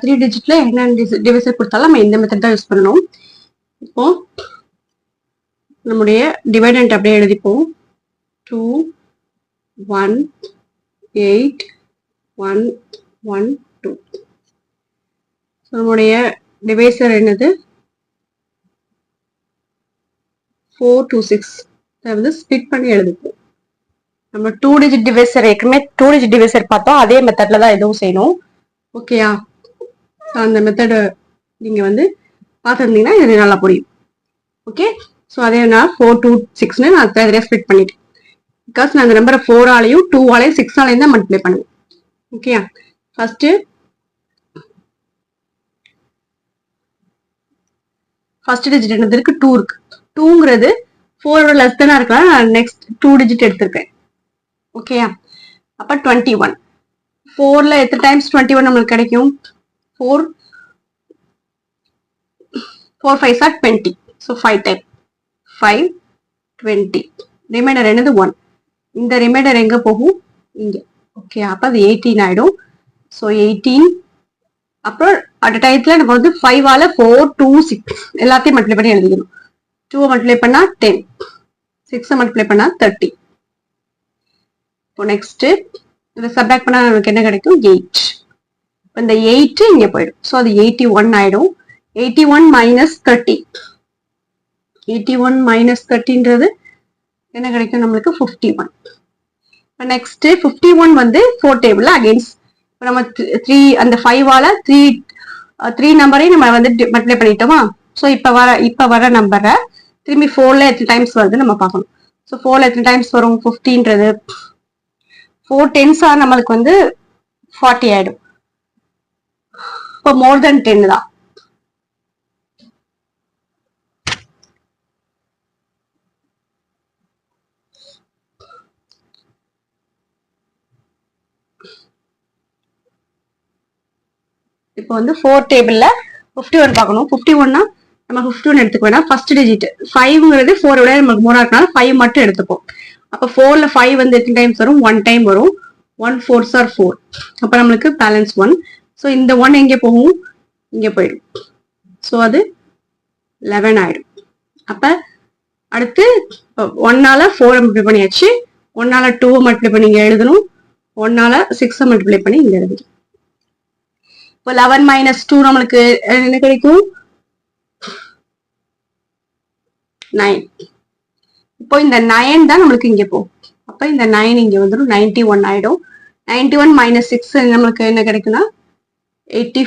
3 டிஜிட்ல என்ன டிவைசர் கொடுத்தாலும் நம்ம இந்த மெத்தட் தான் யூஸ் பண்ணணும். இப்போ நம்முடைய டிவைடண்ட் அப்படியே எழுதிப்போம். 2 1 8 1 1 2. நம்முடைய டிவைசர் என்னது 4 2 6. வந்து ஸ்பிட் பண்ணி எழுதிப்போம். நம்ம 2 டிஜிட் டிவைசர் ஏற்கனவே 2 டிஜிட் டிவைசர் பார்த்தோம், அதே மெத்தட்ல தான் எதுவும் செய்யணும். ஓகேயா? அந்த மெத்தட நீங்க வந்து பார்த்துருந்தீங்கன்னா இது நல்லா புரியும். ஓகே, ஸோ அதே நான் 4 2 6ன்னு நான் தனியாக ஸ்பிட் பண்ணிட்டேன். பிகாஸ் நான் அந்த நம்பரை 4 ஆலையும் 2 ஆலையும் 6 ஆலையும் தான் மல்டிப்ளை பண்ணுவேன். ஓகேயா? ஃபர்ஸ்ட் டிஜிட் என்னது இருக்கு? 2 இருக்கு. 2ங்கிறது 4ஓட லெஸ் தானே இருக்கலாம். நான் நெக்ஸ்ட் 2 டிஜிட் எடுத்திருக்கேன். ஓகேயா? அப்ப 21. 4ல எத்தனை டைம்ஸ் 21 நம்மளுக்கு கிடைக்கும்? 4 5s are 20. So 5 time 5 20. Reminder என்னது 1. இந்த ரிமைண்டர் எங்க போகும்? இங்க. ஓகே, அப்ப அது 18 ஆயிடும். ஸோ 18. அப்புறம் அட் டயத்துல நம்ம வந்து 5ஆல 4 2 6 எல்லாத்தையும் மல்டிப்ளை பண்ணி எழுதிக்கணும். 2 மல்டிப்ளை பண்ணா 10, 6 மல்டிப்ளை பண்ணா 30. இப்போ நெக்ஸ்ட் இதை சப்ராக்ட் பண்ணா நமக்கு என்ன கிடைக்கும்? 8. இந்த 8 இங்க போயிடும். ஸோ அது 81 ஆயிடும். 81 minus 30. 81 minus 30ன்றது என்ன கிடைக்கும் நம்மளுக்கு? 51. நெக்ஸ்ட் 51 வந்து 4 டேபிள்ல அகைன்ஸ்ட் நம்ம 3 அந்த 5ஆல 3 நம்பரையும் நம்ம வந்து மல்டிப்ளை பண்ணிட்டோமா? ஸோ இப்ப வர நம்பரை திரும்பி 4ல எத்தனை டைம்ஸ் வருது நம்ம பார்க்கணும். ஸோ 4ல எத்தனை டைம்ஸ் வரும்? 50ன்றது 4 10s நம்மளுக்கு வந்து 40 ஆயிடும். இப்போ மோர் தென் 10 தான். இப்போ வந்து 4 டேபிள்ல 51 பார்க்கணும். 51னா நம்ம 51 எடுத்துக்க வேணாம். ஃபர்ஸ்ட் டிஜிட் 5ங்கிறது 4 விட நமக்கு மோரா இருக்கனால 5 மட்டும் எடுத்துப்போம். அப்ப 4ல 5 வந்து எத்தனை டைம்ஸ் வரும்? 1 டைம் வரும். 1 4s are 4. அப்ப நம்மளுக்கு பேலன்ஸ் 1. ஸோ இந்த 1 எங்கே போகும்? இங்க போயிடும். ஸோ அது 11 ஆயிடும். அப்ப அடுத்து 1ஆல 4 மல்டிப்ளை பண்ணியாச்சு. 1ஆல 2 மல்டிப்ளை பண்ணி இங்க எழுதணும். 1ஆல 6 மல்டிப்ளை பண்ணி இங்க எழுதணும். இப்போ 11 minus 2 நம்மளுக்கு என்ன கிடைக்கும்? 9. இப்போ இந்த 9 தான் நம்மளுக்கு இங்க போகும். அப்ப இந்த 9 இங்க வந்துடும். 91 ஆயிடும். 91 minus 6 நம்மளுக்கு என்ன கிடைக்கும்னா 84.